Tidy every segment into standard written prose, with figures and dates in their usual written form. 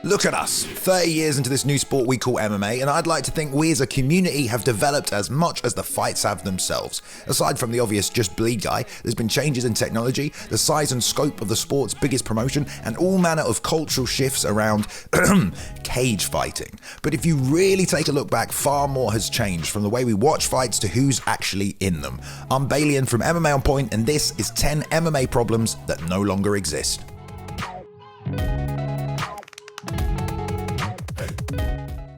Look at us, 30 years into this new sport we call MMA, and I'd like to think we as a community have developed as much as the fights have themselves. Aside from the obvious just bleed guy, there's been changes in technology, the size and scope of the sport's biggest promotion, and all manner of cultural shifts around cage fighting. But if you really take a look back, far more has changed from the way we watch fights to who's actually in them. I'm Balian from MMA On Point, and this is 10 MMA problems that no longer exist.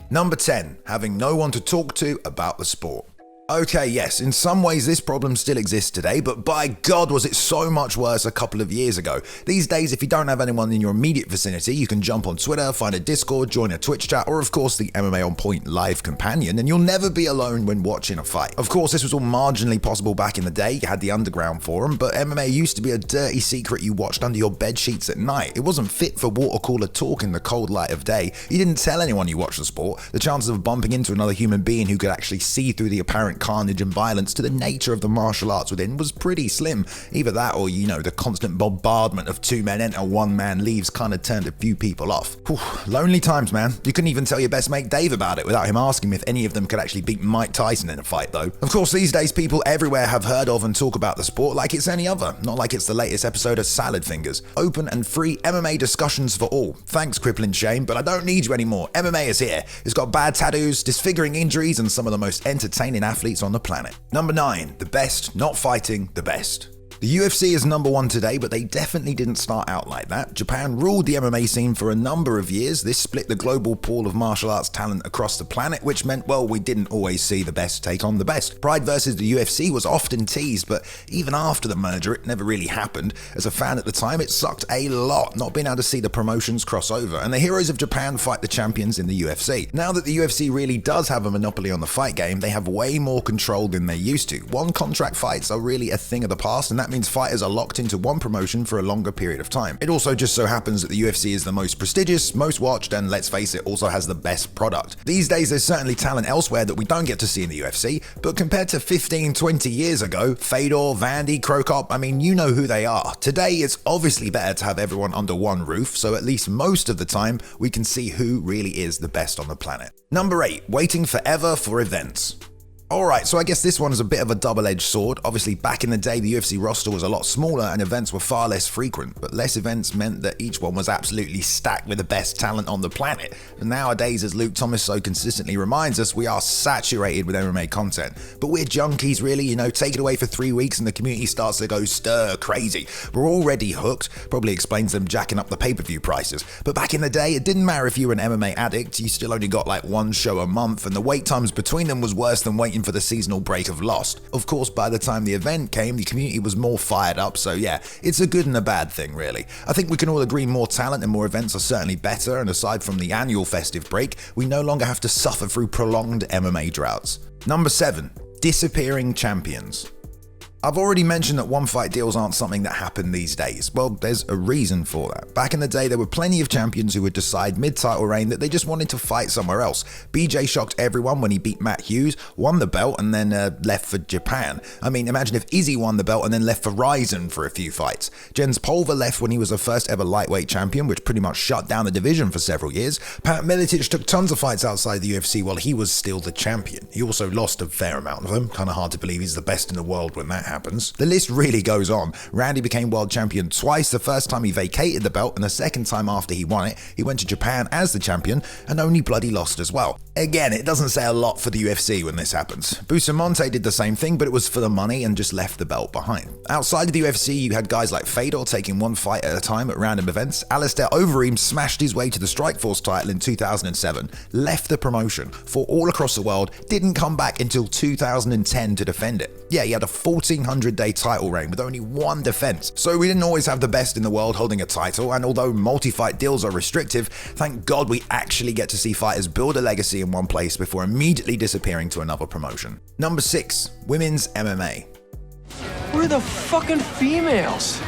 Number 10, having no one to talk to about the sport. Okay, yes, in some ways this problem still exists today, but by God was it so much worse a couple of years ago. These days, if you don't have anyone in your immediate vicinity, you can jump on Twitter, find a Discord, join a Twitch chat, or of course the MMA On Point live companion, and you'll never be alone when watching a fight. Of course, this was all marginally possible back in the day. You had the underground forum, but MMA used to be a dirty secret you watched under your bed sheets at night. It wasn't fit for water cooler talk in the cold light of day. You didn't tell anyone you watched the sport. The chances of bumping into another human being who could actually see through the apparent carnage and violence to the nature of the martial arts within was pretty slim. Either that or, the constant bombardment of two men enter, one man leaves kind of turned a few people off. Whew, lonely times, man. You couldn't even tell your best mate Dave about it without him asking if any of them could actually beat Mike Tyson in a fight, though. Of course, these days people everywhere have heard of and talk about the sport like it's any other, not like it's the latest episode of Salad Fingers. Open and free MMA discussions for all. Thanks, Crippling Shame, but I don't need you anymore. MMA is here. It's got bad tattoos, disfiguring injuries, and some of the most entertaining athletes on the planet. Number 9, the best not fighting the best. The UFC is number 1 today, but they definitely didn't start out like that. Japan ruled the MMA scene for a number of years. This split the global pool of martial arts talent across the planet, which meant, well, we didn't always see the best take on the best. Pride versus the UFC was often teased, but even after the merger, it never really happened. As a fan at the time, it sucked a lot, not being able to see the promotions cross over, and the heroes of Japan fight the champions in the UFC. Now that the UFC really does have a monopoly on the fight game, they have way more control than they used to. One-contract fights are really a thing of the past, and that means fighters are locked into one promotion for a longer period of time. It also just so happens that the UFC is the most prestigious, most watched, and let's face it, also has the best product. These days there's certainly talent elsewhere that we don't get to see in the UFC, but compared to 15-20 years ago, Fedor, Vandy, Krokop, you know who they are. Today it's obviously better to have everyone under one roof, so at least most of the time we can see who really is the best on the planet. Number 8, waiting forever for events. Alright, so I guess this one is a bit of a double-edged sword. Obviously, back in the day, the UFC roster was a lot smaller and events were far less frequent, but less events meant that each one was absolutely stacked with the best talent on the planet. And nowadays, as Luke Thomas so consistently reminds us, we are saturated with MMA content. But we're junkies, really, take it away for 3 weeks and the community starts to go stir crazy. We're already hooked, probably explains them jacking up the pay-per-view prices. But back in the day, it didn't matter if you were an MMA addict, you still only got like one show a month, and the wait times between them was worse than waiting for the seasonal break of Lost. Of course, by the time the event came, the community was more fired up, so yeah, it's a good and a bad thing, really. I think we can all agree more talent and more events are certainly better, and aside from the annual festive break, we no longer have to suffer through prolonged MMA droughts. Number 7, disappearing champions. I've already mentioned that one-fight deals aren't something that happen these days. Well, there's a reason for that. Back in the day, there were plenty of champions who would decide mid-title reign that they just wanted to fight somewhere else. BJ shocked everyone when he beat Matt Hughes, won the belt, and then left for Japan. Imagine if Izzy won the belt and then left for Ryzen for a few fights. Jens Pulver left when he was the first ever lightweight champion, which pretty much shut down the division for several years. Pat Miletich took tons of fights outside the UFC while he was still the champion. He also lost a fair amount of them. Kinda hard to believe he's the best in the world when that happens. The list really goes on. Randy became world champion twice, the first time he vacated the belt and the second time after he won it, he went to Japan as the champion and only bloody lost as well. Again, it doesn't say a lot for the UFC when this happens. Bustamante did the same thing, but it was for the money and just left the belt behind. Outside of the UFC, you had guys like Fedor taking one fight at a time at random events. Alistair Overeem smashed his way to the Strikeforce title in 2007, left the promotion, fought all across the world, didn't come back until 2010 to defend it. Yeah, he had a 1,400-day title reign with only one defense. So we didn't always have the best in the world holding a title, and although multi-fight deals are restrictive, thank God we actually get to see fighters build a legacy in one place before immediately disappearing to another promotion. Number 6, women's MMA. Where are the fucking females?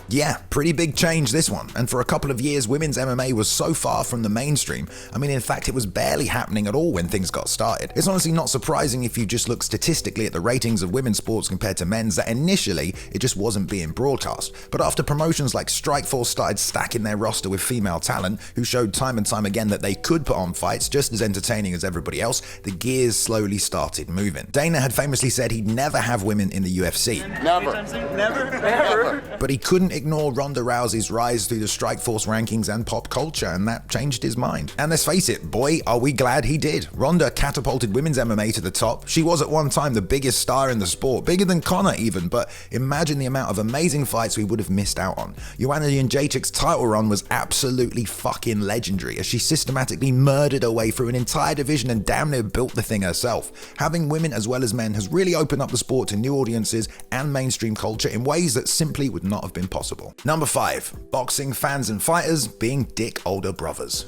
Yeah, pretty big change this one, and for a couple of years women's MMA was so far from the mainstream. I mean, in fact, it was barely happening at all when things got started. It's honestly not surprising if you just look statistically at the ratings of women's sports compared to men's that initially it just wasn't being broadcast. But after promotions like Strikeforce started stacking their roster with female talent who showed time and time again that they could put on fights just as entertaining as everybody else, the gears slowly started moving. Dana had famously said he'd never have women in the UFC. Never. But he couldn't ignore Ronda Rousey's rise through the Strikeforce rankings and pop culture, and that changed his mind. And let's face it, boy, are we glad he did. Ronda catapulted women's MMA to the top. She was at one time the biggest star in the sport, bigger than Conor even, but imagine the amount of amazing fights we would have missed out on. Joanna Jędrzejczyk's title run was absolutely fucking legendary, as she systematically murdered her way through an entire division and damn near built the thing herself. Having women as well as men has really opened up the sport to new audiences and mainstream culture in ways that simply would not have been possible. Number 5. Boxing fans and fighters being dick older brothers.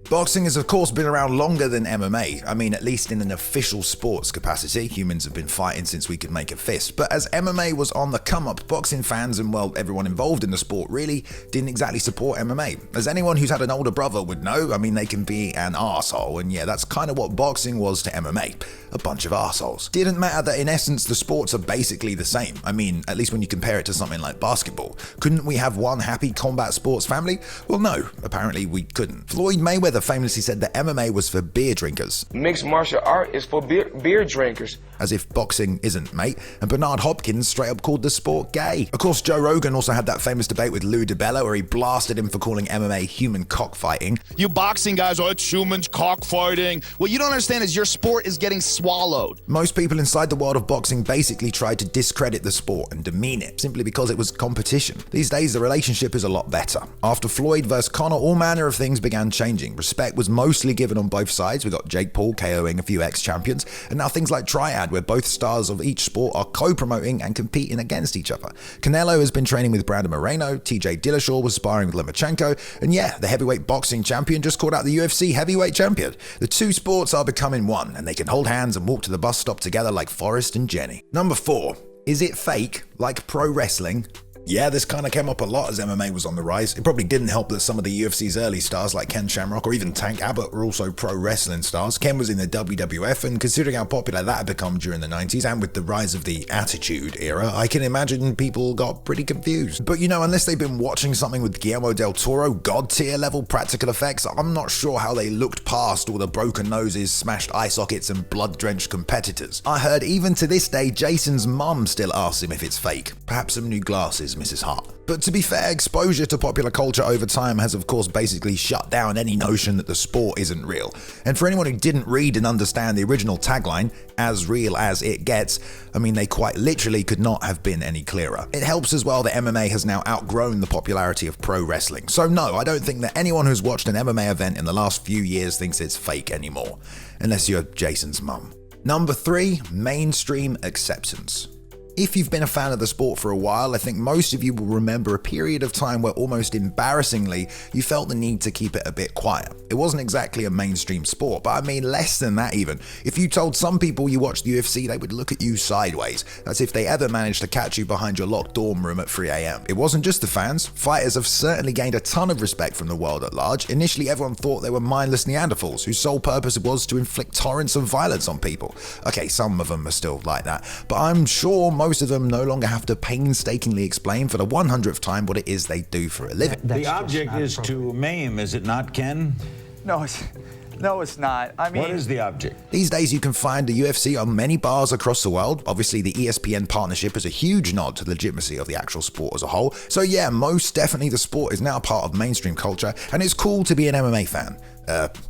Boxing has of course been around longer than MMA. I mean, at least in an official sports capacity. Humans have been fighting since we could make a fist. But as MMA was on the come up, boxing fans and, well, everyone involved in the sport really didn't exactly support MMA. As anyone who's had an older brother would know, I mean, they can be an arsehole, and yeah, that's kind of what boxing was to MMA. A bunch of arseholes. Didn't matter that in essence the sports are basically the same. I mean, at least when you compare it to something like basketball. Couldn't we have one happy combat sports family? Well, no, apparently we couldn't. Floyd Mayweather famously said that MMA was for beer drinkers. Mixed martial art is for beer drinkers. As if boxing isn't, mate. And Bernard Hopkins straight up called the sport gay. Of course, Joe Rogan also had that famous debate with Lou DiBella where he blasted him for calling MMA human cockfighting. You boxing guys, oh, it's humans cockfighting. What you don't understand is your sport is getting swallowed. Most people inside the world of boxing basically tried to discredit the sport and demean it, simply because it was competition. These days, the relationship is a lot better. After Floyd versus Conor, all manner of things began changing. Respect was mostly given on both sides. We got Jake Paul KOing a few ex-champions, and now things like Triad, where both stars of each sport are co-promoting and competing against each other. Canelo has been training with Brandon Moreno, TJ Dillashaw was sparring with Lomachenko, and yeah, the heavyweight boxing champion just called out the UFC heavyweight champion. The two sports are becoming one, and they can hold hands and walk to the bus stop together like Forrest and Jenny. Number 4. Is it fake, like pro wrestling? Yeah, this kind of came up a lot as MMA was on the rise. It probably didn't help that some of the UFC's early stars like Ken Shamrock or even Tank Abbott were also pro wrestling stars. Ken was in the WWF, and considering how popular that had become during the 90s and with the rise of the Attitude Era, I can imagine people got pretty confused. But you know, unless they've been watching something with Guillermo del Toro, god tier level practical effects, I'm not sure how they looked past all the broken noses, smashed eye sockets and blood-drenched competitors. I heard even to this day Jason's mum still asks him if it's fake. Perhaps some new glasses, Mrs. Hart. But to be fair, exposure to popular culture over time has of course basically shut down any notion that the sport isn't real. And for anyone who didn't read and understand the original tagline, as real as it gets, I mean, they quite literally could not have been any clearer. It helps as well that MMA has now outgrown the popularity of pro wrestling. So no, I don't think that anyone who's watched an MMA event in the last few years thinks it's fake anymore. Unless you're Jason's mum. Number 3, mainstream acceptance. If you've been a fan of the sport for a while, I think most of you will remember a period of time where almost embarrassingly, you felt the need to keep it a bit quiet. It wasn't exactly a mainstream sport, but I mean less than that even. If you told some people you watched the UFC, they would look at you sideways, as if they ever managed to catch you behind your locked dorm room at 3 a.m. It wasn't just the fans. Fighters have certainly gained a ton of respect from the world at large. Initially, everyone thought they were mindless Neanderthals, whose sole purpose was to inflict torrents of violence on people. Okay, some of them are still like that, but I'm sure most of them no longer have to painstakingly explain for the 100th time what it is they do for a living. The object is to maim, is it not, Ken? No, it's not. I mean, what is the object? These days you can find the UFC on many bars across the world. Obviously the ESPN partnership is a huge nod to the legitimacy of the actual sport as a whole. So yeah, most definitely the sport is now part of mainstream culture, and it's cool to be an MMA fan.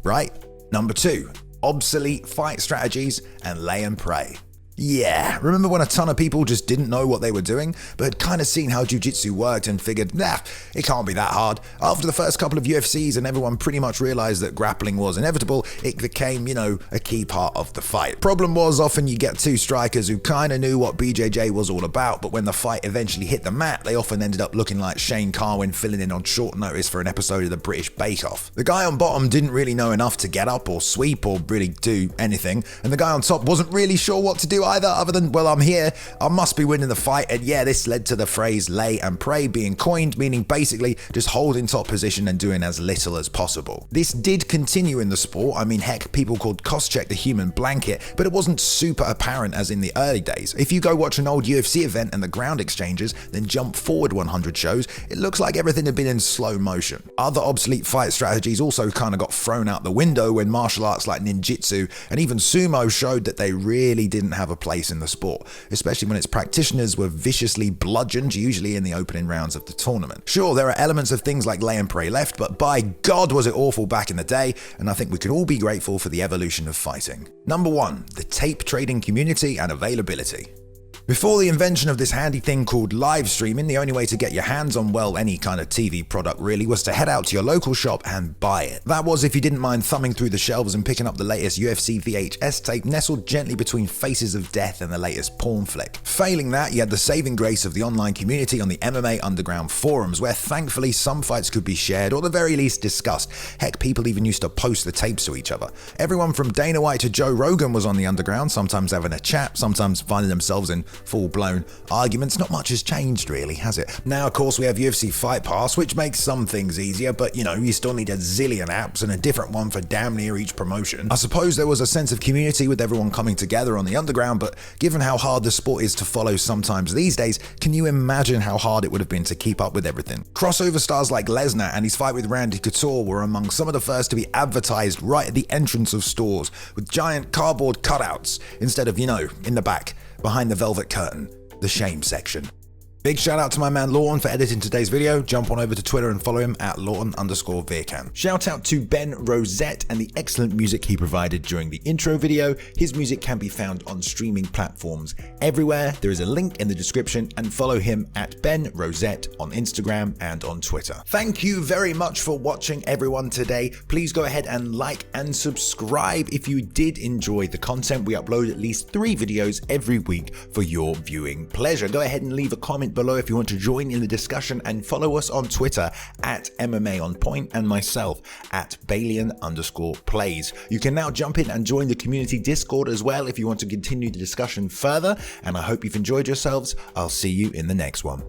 Right? Number 2, obsolete fight strategies and lay and pray. Yeah, remember when a ton of people just didn't know what they were doing, but had kind of seen how jiu-jitsu worked and figured, nah, it can't be that hard. After the first couple of UFCs and everyone pretty much realized that grappling was inevitable, it became, you know, a key part of the fight. Problem was, often you get two strikers who kind of knew what BJJ was all about, but when the fight eventually hit the mat, they often ended up looking like Shane Carwin filling in on short notice for an episode of the British Bake Off. The guy on bottom didn't really know enough to get up or sweep or really do anything, and the guy on top wasn't really sure what to do either, other than, well, I'm here, I must be winning the fight. And yeah, this led to the phrase lay and pray being coined, meaning basically just holding top position and doing as little as possible. This did continue in the sport. I mean, heck, people called Koscheck the human blanket, but it wasn't super apparent as in the early days. If you go watch an old UFC event and the ground exchanges, then jump forward 100 shows, it looks like everything had been in slow motion. Other obsolete fight strategies also kind of got thrown out the window when martial arts like ninjutsu and even sumo showed that they really didn't have a place in the sport, especially when its practitioners were viciously bludgeoned, usually in the opening rounds of the tournament. Sure, there are elements of things like lay and pray left, but by God was it awful back in the day, and I think we can all be grateful for the evolution of fighting. Number 1, the tape trading community and availability. Before the invention of this handy thing called live streaming, the only way to get your hands on, well, any kind of TV product really was to head out to your local shop and buy it. That was if you didn't mind thumbing through the shelves and picking up the latest UFC VHS tape nestled gently between Faces of Death and the latest porn flick. Failing that, you had the saving grace of the online community on the MMA Underground forums, where thankfully some fights could be shared or at the very least discussed. Heck, people even used to post the tapes to each other. Everyone from Dana White to Joe Rogan was on the Underground, sometimes having a chat, sometimes finding themselves in full-blown arguments. Not much has changed really, has it? Now, of course, we have UFC Fight Pass, which makes some things easier, but you know, you still need a zillion apps and a different one for damn near each promotion. I suppose there was a sense of community with everyone coming together on the Underground, but given how hard the sport is to follow sometimes these days, can you imagine how hard it would have been to keep up with everything? Crossover stars like Lesnar and his fight with Randy Couture were among some of the first to be advertised right at the entrance of stores, with giant cardboard cutouts instead of, you know, in the back, behind the velvet curtain, the shame section. Big shout out to my man Lawton for editing today's video. Jump on over to Twitter and follow him at Lawton_Veerkan. Shout out to Ben Rosette and the excellent music he provided during the intro video. His music can be found on streaming platforms everywhere. There is a link in the description, and follow him at Ben Rosette on Instagram and on Twitter. Thank you very much for watching, everyone, today. Please go ahead and like and subscribe if you did enjoy the content. We upload at least 3 videos every week for your viewing pleasure. Go ahead and leave a comment below if you want to join in the discussion, and follow us on Twitter at MMA On Point and myself at Balian_plays. You can now jump in and join the community Discord as well if you want to continue the discussion further, and I hope you've enjoyed yourselves. I'll see you in the next one.